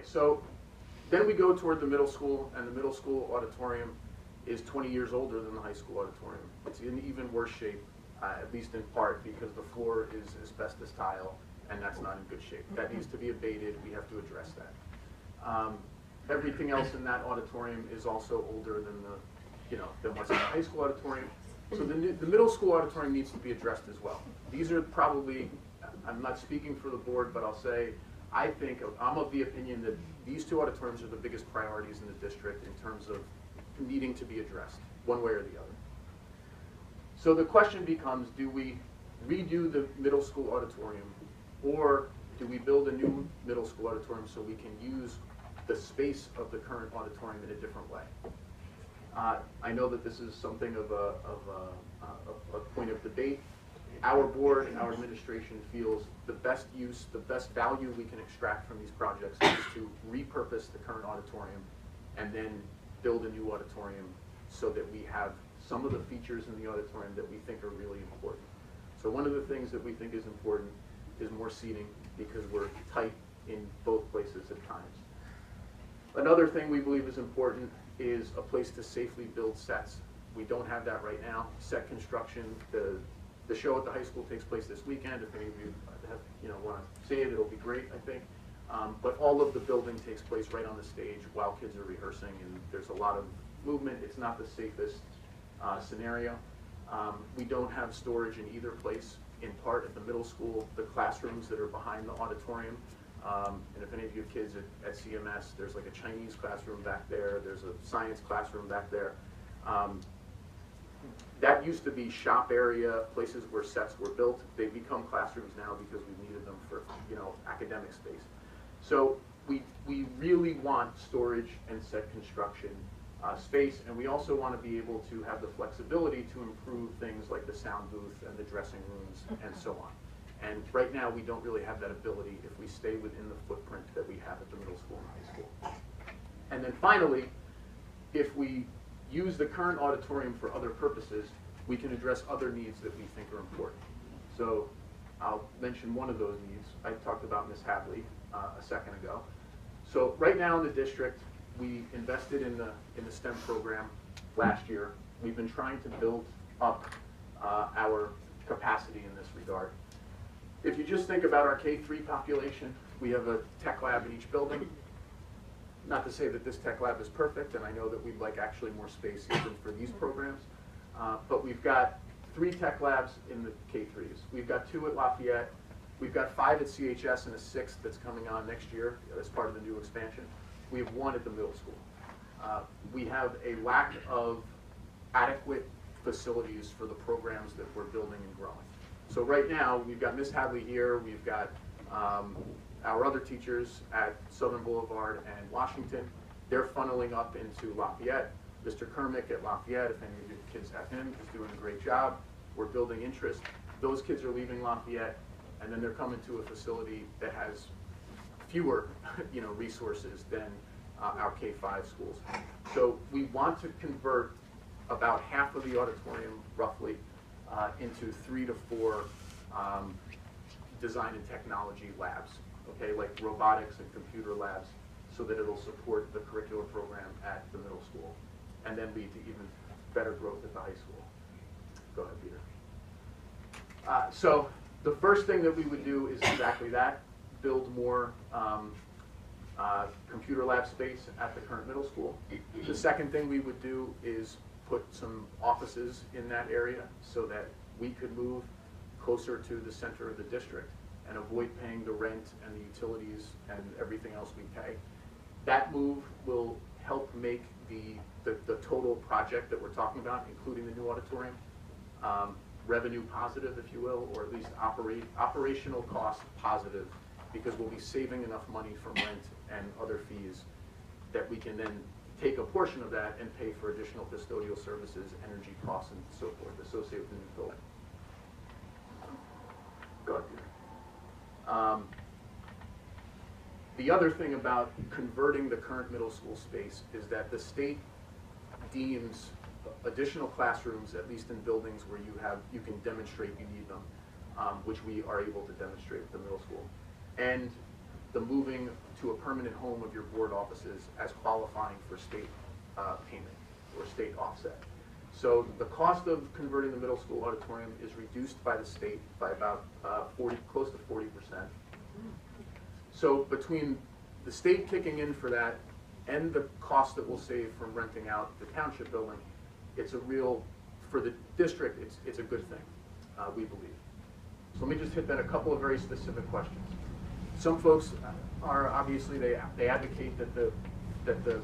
so then we go toward the middle school, and the middle school auditorium is 20 years older than the high school auditorium. It's in even worse shape, at least in part because the floor is asbestos tile, and that's not in good shape. That needs to be abated. We have to address that. Everything else in that auditorium is also older than than what's in the high school auditorium. So the middle school auditorium needs to be addressed as well. These are probably, I'm not speaking for the board, but I'll say, I'm of the opinion that these two auditoriums are the biggest priorities in the district in terms of needing to be addressed, one way or the other. So the question becomes, do we redo the middle school auditorium, or do we build a new middle school auditorium so we can use the space of the current auditorium in a different way? I know that this is something of a point of debate. Our board and our administration feels the best use, the best value we can extract from these projects is to repurpose the current auditorium and then build a new auditorium so that we have some of the features in the auditorium that we think are really important. So one of the things that we think is important is more seating, because we're tight in both places at times. Another thing we believe is important is a place to safely build sets. We don't have that right now. Set construction, the show at the high school takes place this weekend. If any of you want to see it, it'll be great, I think. But all of the building takes place right on the stage while kids are rehearsing, and there's a lot of movement. It's not the safest scenario. We don't have storage in either place. In part at the middle school, the classrooms that are behind the auditorium, and if any of you have kids at CMS, there's like a Chinese classroom back there, there's a science classroom back there. That used to be shop area, places where sets were built. They've become classrooms now because we've needed them for academic space. So we really want storage and set construction space, and we also want to be able to have the flexibility to improve things like the sound booth and the dressing rooms and so on. And right now we don't really have that ability if we stay within the footprint that we have at the middle school and high school. And then finally, if we use the current auditorium for other purposes, we can address other needs that we think are important. So I'll mention one of those needs. I talked about Ms. Hadley a second ago. So right now in the district, we invested in the STEM program last year. We've been trying to build up our capacity in this regard. If you just think about our K-3 population, we have a tech lab in each building. Not to say that this tech lab is perfect, and I know that we'd like actually more space even for these programs, but we've got 3 tech labs in the K-3s. We've got 2 at Lafayette. We've got 5 at CHS and a 6th that's coming on next year as part of the new expansion. We have 1 at the middle school. We have a lack of adequate facilities for the programs that we're building and growing. So right now, we've got Ms. Hadley here, we've got our other teachers at Southern Boulevard and Washington. They're funneling up into Lafayette. Mr. Kermick at Lafayette, if any of your kids have him, is doing a great job. We're building interest. Those kids are leaving Lafayette, and then they're coming to a facility that has fewer resources than our K-5 schools. So we want to convert about half of the auditorium, roughly, into 3 to 4 design and technology labs, okay, like robotics and computer labs, so that it'll support the curricular program at the middle school, and then lead to even better growth at the high school. Go ahead, Peter. So the first thing that we would do is exactly that, build more computer lab space at the current middle school. The second thing we would do is put some offices in that area so that we could move closer to the center of the district and avoid paying the rent and the utilities and everything else we pay. That move will help make the total project that we're talking about, including the new auditorium, revenue positive, if you will, or at least operational cost positive, because we'll be saving enough money from rent and other fees that we can then take a portion of that and pay for additional custodial services, energy costs, and so forth associated with the new building. Go ahead, Peter. The other thing about converting the current middle school space is that the state deems additional classrooms, at least in buildings where you can demonstrate you need them, which we are able to demonstrate at the middle school. And the moving to a permanent home of your board offices as qualifying for state payment or state offset. So the cost of converting the middle school auditorium is reduced by the state by about close to 40%. So between the state kicking in for that and the cost that we'll save from renting out the township building, it's a real, for the district, it's a good thing, we believe. So let me just hit then a couple of very specific questions. Some folks are obviously, they advocate that the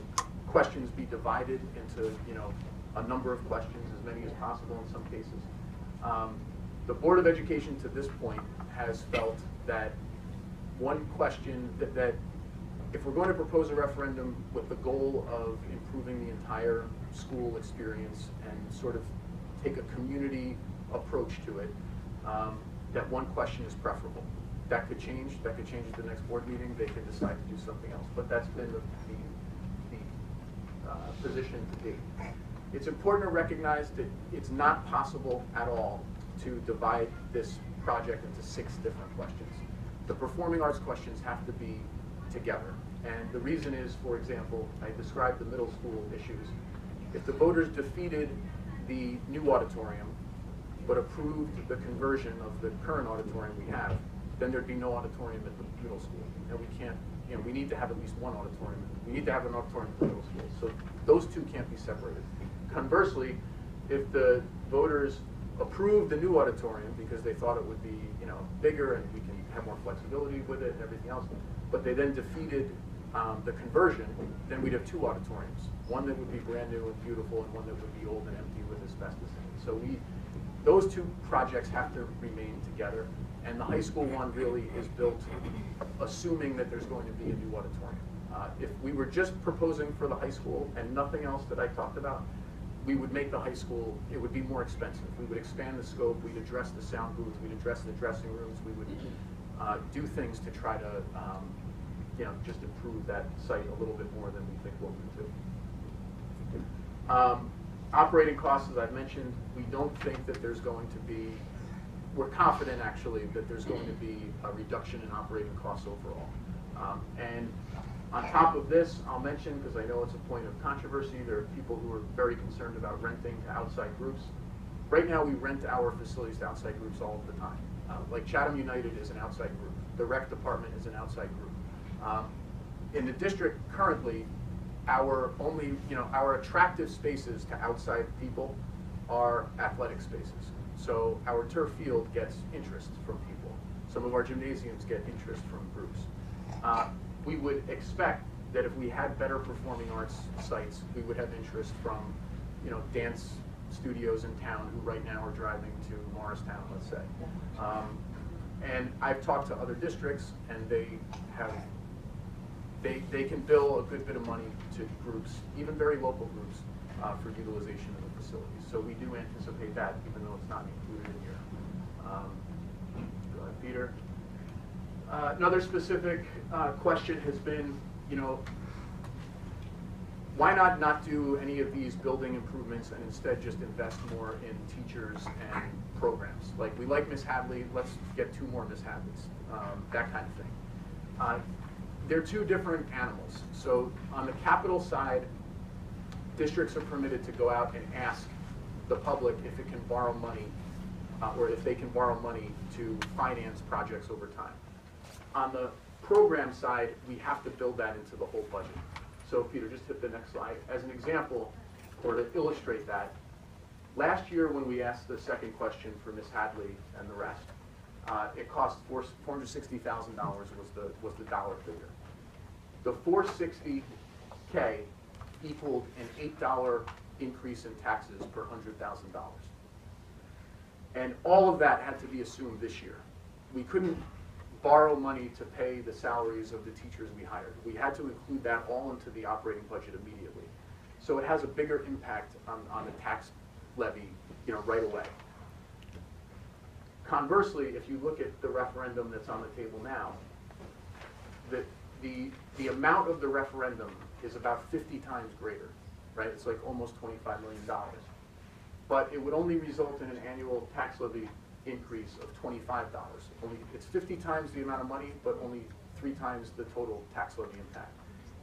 questions be divided into, you know, a number of questions, as many as possible in some cases. The Board of Education to this point has felt that one question that if we're going to propose a referendum with the goal of improving the entire school experience and sort of take a community approach to it, that one question is preferable. That could change. That could change at the next board meeting. They could decide to do something else. But that's been the position to date. It's important to recognize that it's not possible at all to divide this project into 6 different questions. The performing arts questions have to be together. And the reason is, for example, I described the middle school issues. If the voters defeated the new auditorium but approved the conversion of the current auditorium we have, then there'd be no auditorium at the middle school. And we can't, you know, we need to have at least one auditorium. We need to have an auditorium at the middle school. So those two can't be separated. Conversely, if the voters approved the new auditorium because they thought it would be, you know, bigger and we can have more flexibility with it and everything else, but they then defeated the conversion, then we'd have 2 auditoriums. One that would be brand new and beautiful and one that would be old and empty with asbestos in it. So those 2 projects have to remain together. And the high school one really is built assuming that there's going to be a new auditorium. If we were just proposing for the high school and nothing else that I talked about, we would make the high school, it would be more expensive. We would expand the scope, we'd address the sound booth, we'd address the dressing rooms, we would do things to try to you know, just improve that site a little bit more than we think we'll do. Operating costs, as I've mentioned, we don't think that there's going to be, we're confident actually that there's going to be a reduction in operating costs overall. And on top of this, I'll mention, because I know it's a point of controversy, there are people who are very concerned about renting to outside groups. Right now we rent our facilities to outside groups all of the time. Like Chatham United is an outside group. The rec department is an outside group. In the district currently, our only, you know, our attractive spaces to outside people are athletic spaces. So our turf field gets interest from people. Some of our gymnasiums get interest from groups. We would expect that if we had better performing arts sites, we would have interest from, you know, dance studios in town who right now are driving to Morristown, let's say. And I've talked to other districts, and they can bill a good bit of money to groups, even very local groups, for utilization of the facilities. So we do anticipate that, even though it's not included in here. Go ahead, Peter. Another specific question has been, you know, why not do any of these building improvements and instead just invest more in teachers and programs? Like, we like Miss Hadley, let's get 2 more Miss Hadleys, that kind of thing. They're 2 different animals. So on the capital side, districts are permitted to go out and ask the public if it can borrow money, or if they can borrow money to finance projects over time. On the program side, we have to build that into the whole budget. So Peter, just hit the next slide. As an example, or to illustrate that, last year when we asked the second question for Miss Hadley and the rest, it cost $460,000 was the dollar figure. The $460K equaled an $8 increase in taxes per $100,000. And all of that had to be assumed this year. We couldn't borrow money to pay the salaries of the teachers we hired. We had to include that all into the operating budget immediately. So it has a bigger impact on the tax levy, you know, right away. Conversely, if you look at the referendum that's on the table now, the amount of the referendum is about 50 times greater, right? It's like almost $25 million. But it would only result in an annual tax levy increase of $25. It's 50 times the amount of money, but only 3 times the total tax levy impact.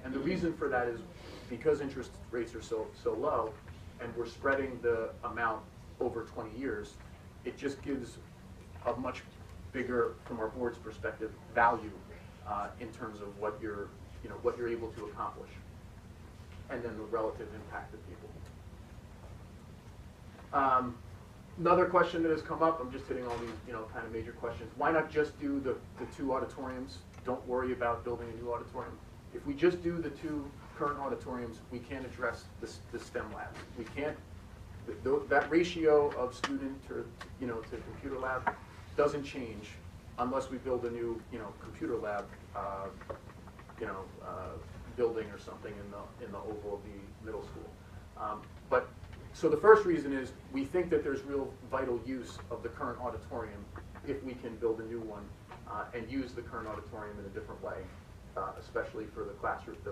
And the reason for that is because interest rates are so low, and we're spreading the amount over 20 years, it just gives a much bigger, from our board's perspective, value in terms of what you're able to accomplish, and then the relative impact of people. Another question that has come up, I'm just hitting all these kind of major questions. Why not just do the 2 auditoriums? Don't worry about building a new auditorium. If we just do the 2 current auditoriums, we can't address the STEM labs. We can't, that ratio of student to computer lab doesn't change unless we build a new computer lab building or something in the oval of the middle school. So the first reason is we think that there's real vital use of the current auditorium if we can build a new one and use the current auditorium in a different way, especially for the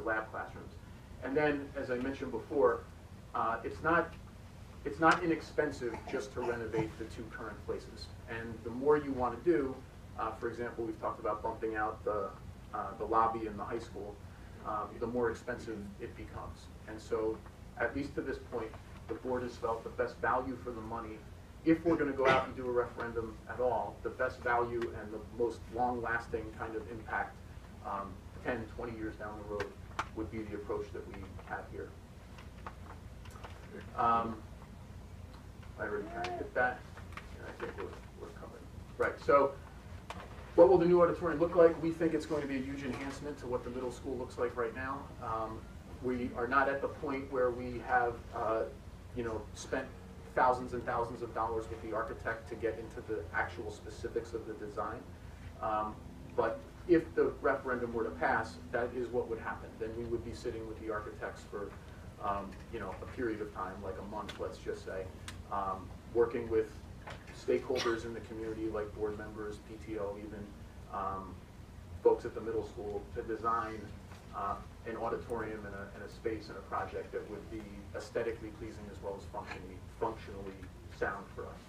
lab classrooms. And then, as I mentioned before, it's not inexpensive just to renovate the 2 current places. And the more you want to do, for example, we've talked about bumping out the lobby in the high school, the more expensive it becomes. And so, at least to this point, the board has felt the best value for the money, if we're going to go out and do a referendum at all, the best value and the most long-lasting kind of impact 10, 20 years down the road would be the approach that we have here. I already kind of hit that, and I think we're covered. Right, so what will the new auditorium look like? We think it's going to be a huge enhancement to what the middle school looks like right now. We are not at the point where we have spent thousands and thousands of dollars with the architect to get into the actual specifics of the design. But if the referendum were to pass, that is what would happen. Then we would be sitting with the architects for a period of time, like a month, let's just say, working with stakeholders in the community, like board members, PTO even, folks at the middle school, to design an auditorium and a space and a project that would be aesthetically pleasing as well as functionally sound for us.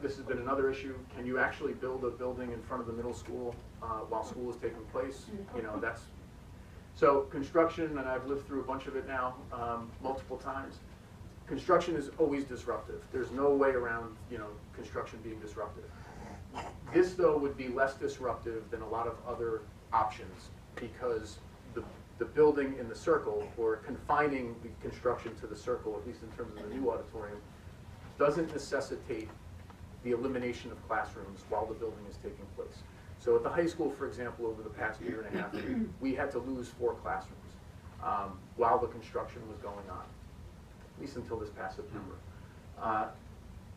This has been another issue. Can you actually build a building in front of the middle school while school is taking place? So construction, and I've lived through a bunch of it now, multiple times. Construction is always disruptive. There's no way around construction being disruptive. This, though, would be less disruptive than a lot of other options because the building in the circle, or confining the construction to the circle, at least in terms of the new auditorium, doesn't necessitate the elimination of classrooms while the building is taking place. So at the high school, for example, over the past year and a half, we had to lose 4 classrooms while the construction was going on, at least until this past September.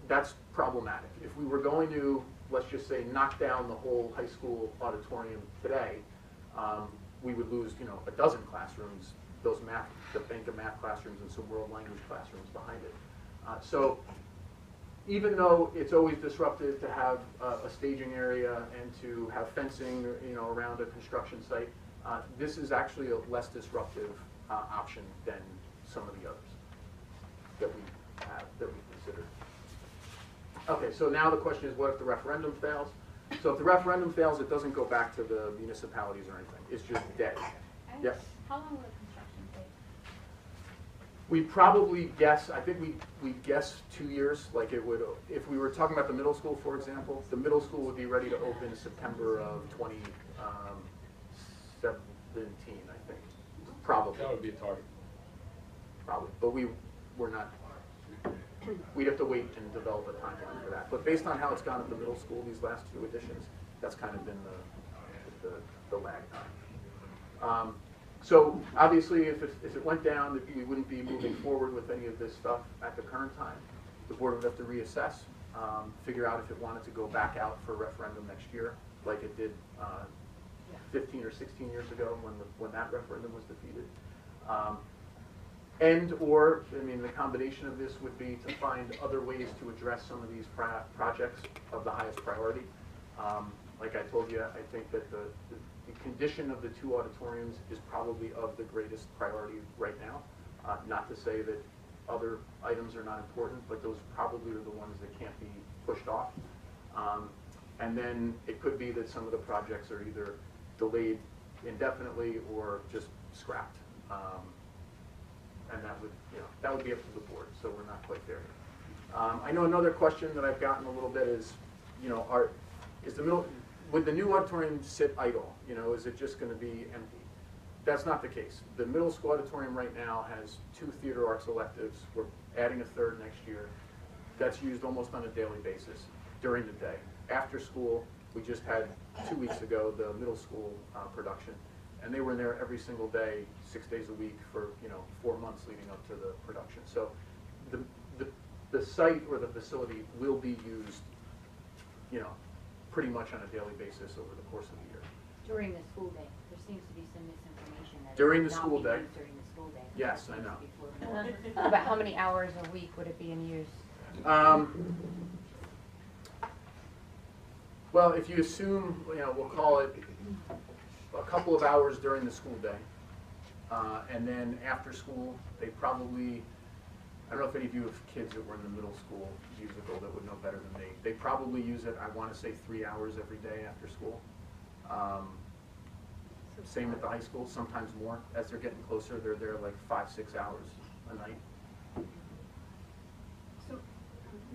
That's problematic. If we were going to, let's just say, knock down the whole high school auditorium today, we would lose, a dozen classrooms, the bank of math classrooms and some world language classrooms behind it. So even though it's always disruptive to have a staging area and to have fencing, around a construction site, this is actually a less disruptive option than some of the others that we considered. Okay, so now the question is, what if the referendum fails? So if the referendum fails, it doesn't go back to the municipalities or anything. It's just dead. Yes? How long will construction take? We probably guess, I think we guess 2 years, like it would, if we were talking about the middle school, for example, the middle school would be ready to open September of 2017, I think. Probably. That would be a target. Probably, but we're not. We'd have to wait and develop a timeline for that. But based on how it's gone at the middle school, these last 2 editions, that's kind of been the lag time. So obviously, if it went down, we wouldn't be moving forward with any of this stuff at the current time. The board would have to reassess, figure out if it wanted to go back out for a referendum next year, like it did 15 or 16 years ago when that referendum was defeated. Or, the combination of this would be to find other ways to address some of these projects of the highest priority. Like I told you, I think that the condition of the 2 auditoriums is probably of the greatest priority right now. Not to say that other items are not important, but those probably are the ones that can't be pushed off. And then it could be that some of the projects are either delayed indefinitely or just scrapped. And that would be up to the board, so we're not quite there yet. I know another question that I've gotten a little bit is, would the new auditorium sit idle? Is it just going to be empty? That's not the case. The middle school auditorium right now has 2 theater arts electives. We're adding a 3rd next year. That's used almost on a daily basis during the day. After school, we just had 2 weeks ago the middle school production, and they were in there every single day, 6 days a week for 4 months leading up to the production. So the site or the facility will be used, pretty much on a daily basis over the course of the year. During the school day, there seems to be some misinformation that during the it's school not day. being used during the school day. Yes, I know. About how many hours a week would it be in use? Well, if you assume, we'll call it a couple of hours during the school day, and then after school, they probably, I don't know if any of you have kids that were in the middle school musical that would know better than me. They probably use it, I want to say 3 hours every day after school. Same at the high school, sometimes more. As they're getting closer, they're there like 5-6 hours a night.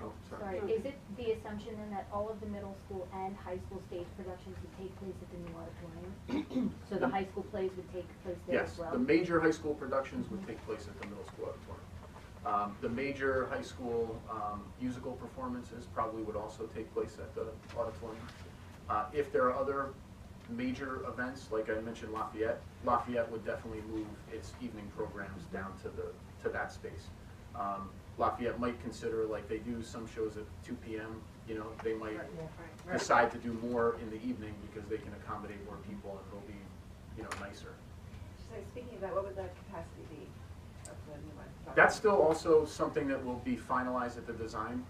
Oh, Sorry, is it the assumption then that all of the middle school and high school stage productions would take place at the new auditorium? So the high school plays would take place there as well? Yes, the major high school productions would take place at the middle school auditorium. The major high school musical performances probably would also take place at the auditorium. If there are other major events, like I mentioned Lafayette would definitely move its evening programs down to that space. Lafayette might consider, like they do some shows at 2 p.m., they might decide to do more in the evening because they can accommodate more people and it'll be, nicer. So speaking of that, what would the capacity be of the new one? That's still also something that will be finalized at the design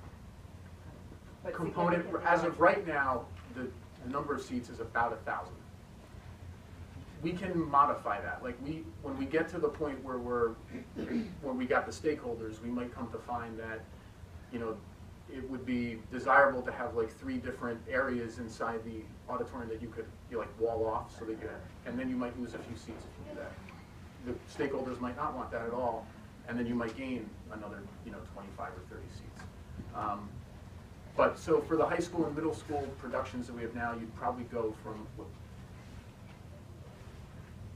But component. significantly As of larger. right now, the number of seats is about 1,000. We can modify that. Like when we get to the point where we got the stakeholders, we might come to find that, it would be desirable to have like 3 different areas inside the auditorium that you could like wall off so that and then you might lose a few seats if you do that. The stakeholders might not want that at all, and then you might gain another, 25 or 30 seats. But so for the high school and middle school productions that we have now, you'd probably go from,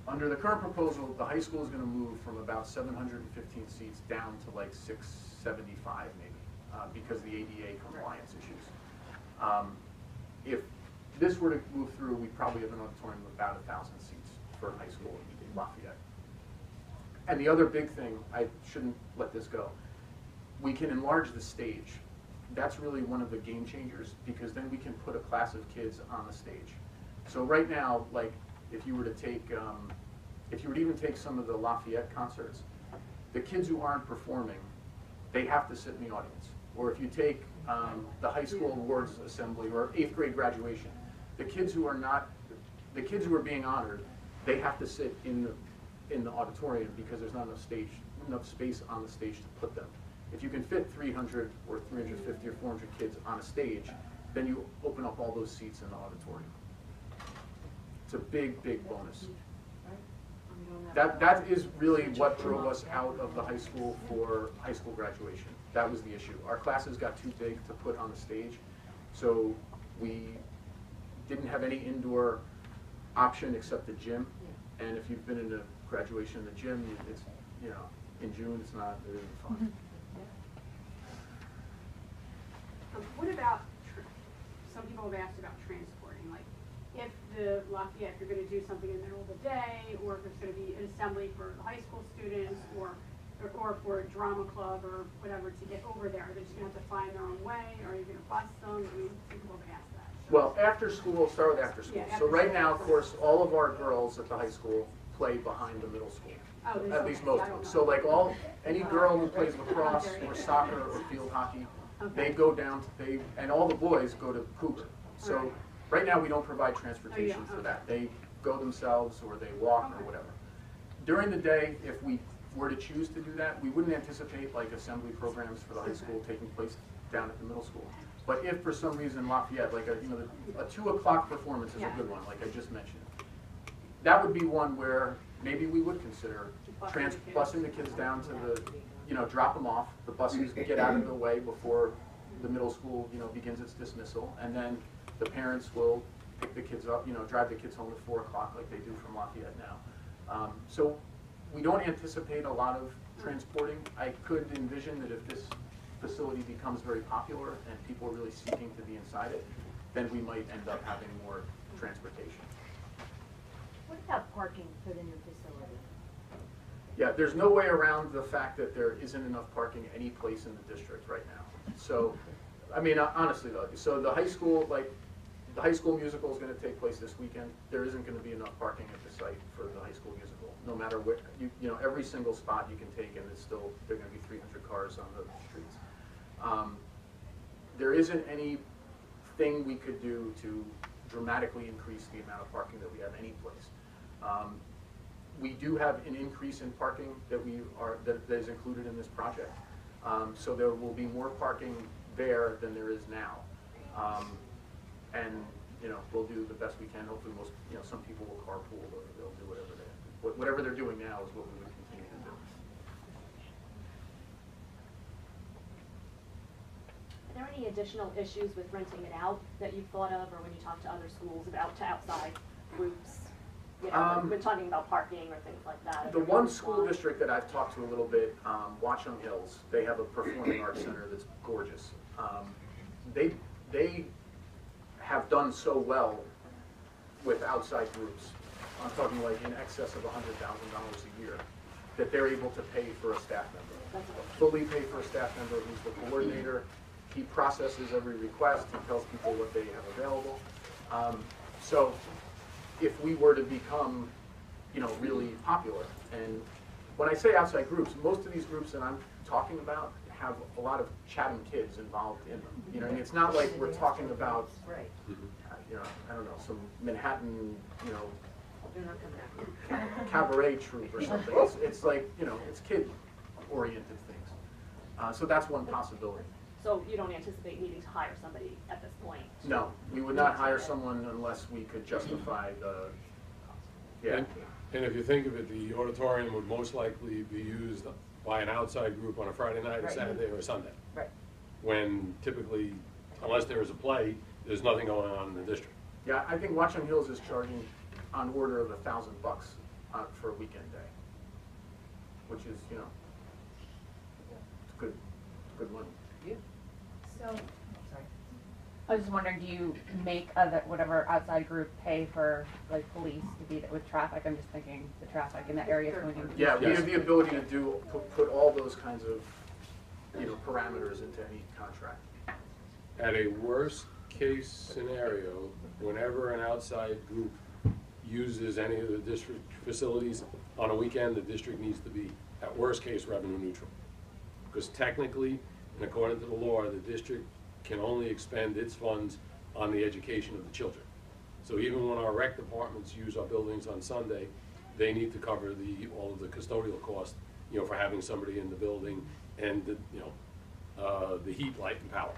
under the current proposal, the high school is going to move from about 715 seats down to like 675 maybe, because of the ADA compliance issues. If this were to move through, we'd probably have an auditorium of about 1,000 seats for high school in Lafayette. And the other big thing, I shouldn't let this go, we can enlarge the stage. That's really one of the game changers, because then we can put a class of kids on the stage. So right now, like if you were to take, if you would even take some of the Lafayette concerts, the kids who aren't performing, they have to sit in the audience. Or if you take the high school awards assembly or 8th grade graduation, the kids who are not, the kids who are being honored, they have to sit in the auditorium because there's not enough space on the stage to put them. If you can fit 300 or 350 or 400 kids on a stage, then you open up all those seats in the auditorium. It's a big, big bonus. That is really what drove us out of the high school for high school graduation. That was the issue. Our classes got too big to put on the stage, so we didn't have any indoor option except the gym. And if you've been in a graduation in the gym, it's, in June, it isn't fun. What about, some people have asked about transporting, like if the Lafayette, if you're going to do something in the middle of the day, or if there's going to be an assembly for the high school students, or for a drama club or whatever to get over there, they're just going to have to find their own way, or are you going to bus them? I mean, people have asked that. Well, after school, we'll start with after school. Yeah, so after right school. now, of course, all of our girls at the high school play behind the middle school. Oh, At least most of them. So like any girl who plays lacrosse or soccer or field hockey, they go down to, and all the boys go to Cougar. So right now we don't provide transportation for that. They go themselves or they walk or whatever. During the day, if we were to choose to do that, we wouldn't anticipate like assembly programs for the high school taking place down at the middle school. But if for some reason Lafayette, like a 2 o'clock performance is a good one, like I just mentioned, that would be one where maybe we would consider busing the kids down to the, drop them off. The buses get out of the way before the middle school, begins its dismissal, and then the parents will pick the kids up, drive the kids home at 4 o'clock like they do from Lafayette now. So we don't anticipate a lot of transporting. I could envision that if this facility becomes very popular and people are really seeking to be inside it, then we might end up having more transportation. What about parking for the new facility? Yeah, there's no way around the fact that there isn't enough parking any place in the district right now. So, I mean, honestly though, so the high school, the high school musical is going to take place this weekend. There isn't going to be enough parking at the site for the high school musical. No matter what, every single spot you can take, and it's still, there are going to be 300 cars on the streets. There isn't anything we could do to dramatically increase the amount of parking that we have any place. We do have an increase in parking that that is included in this project. So there will be more parking there than there is now. And we'll do the best we can. Hopefully some people will carpool or they'll do whatever they're doing now is what we would continue to do. Are there any additional issues with renting it out that you've thought of, or when you talk to other schools about to outside groups? We're talking about parking or things like that. The one school district that I've talked to a little bit, Watchung Hills, they have a performing arts center that's gorgeous. They have done so well with outside groups. I'm talking like in excess of $100,000 a year, that they're able to pay for a staff member. Fully pay for a staff member who's the coordinator. He processes every request. He tells people what they have available. So if we were to become, really popular, and when I say outside groups, most of these groups that I'm talking about have a lot of Chatham kids involved in them. And it's not like we're talking about, I don't know, some Manhattan, cabaret troupe or something. It's like, it's kid-oriented things. So that's one possibility. So you don't anticipate needing to hire somebody at this point? No, we would not hire someone unless we could justify the, And if you think of it, the auditorium would most likely be used by an outside group on a Friday night, a Saturday, or a Sunday. Right. When typically, unless there is a play, there's nothing going on in the district. Yeah, I think Watchung Hills is charging on order of $1,000 for a weekend day, which is, it's good money. So, sorry. I was just wondering, do you make whatever outside group pay for like police to be there with traffic? I'm just thinking the traffic in that area is going to. Yeah, we have the ability to put all those kinds of, parameters into any contract. At a worst case scenario, whenever an outside group uses any of the district facilities on a weekend, the district needs to be, at worst case, revenue neutral. Because technically, and according to the law, the district can only expend its funds on the education of the children. So even when our rec departments use our buildings on Sunday, they need to cover all of the custodial costs, for having somebody in the building and the heat, light, and power.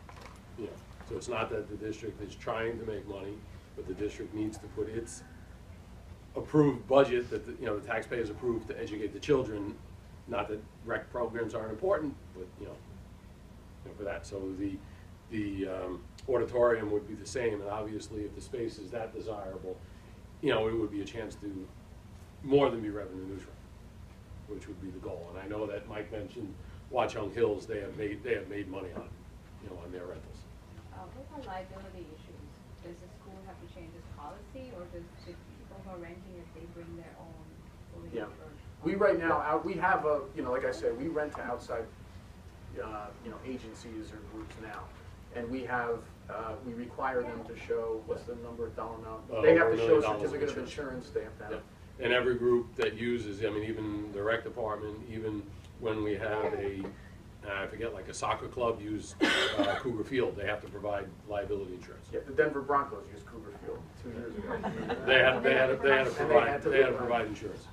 So it's not that the district is trying to make money, but the district needs to put its approved budget that the taxpayers approved to educate the children. Not that rec programs aren't important, but for that. So the auditorium would be the same, and obviously if the space is that desirable, it would be a chance to more than be revenue neutral, which would be the goal. And I know that Mike mentioned Watchung Hills, they have made money on, on their rentals. What are liability issues? Does the school have to change its policy, or does the people who are renting, if they bring their own fully Yeah. insured? We right now, we have like I said, we rent to outside, agencies or groups now. And we have, we require them to show, what's the dollar amount? They have to show a certificate of insurance, they have to have. Yep. And every group that uses, even the rec department, even when we have I forget, like a soccer club use Cougar Field, they have to provide liability insurance. Yeah, the Denver Broncos used Cougar Field 2 years ago. They had to provide insurance.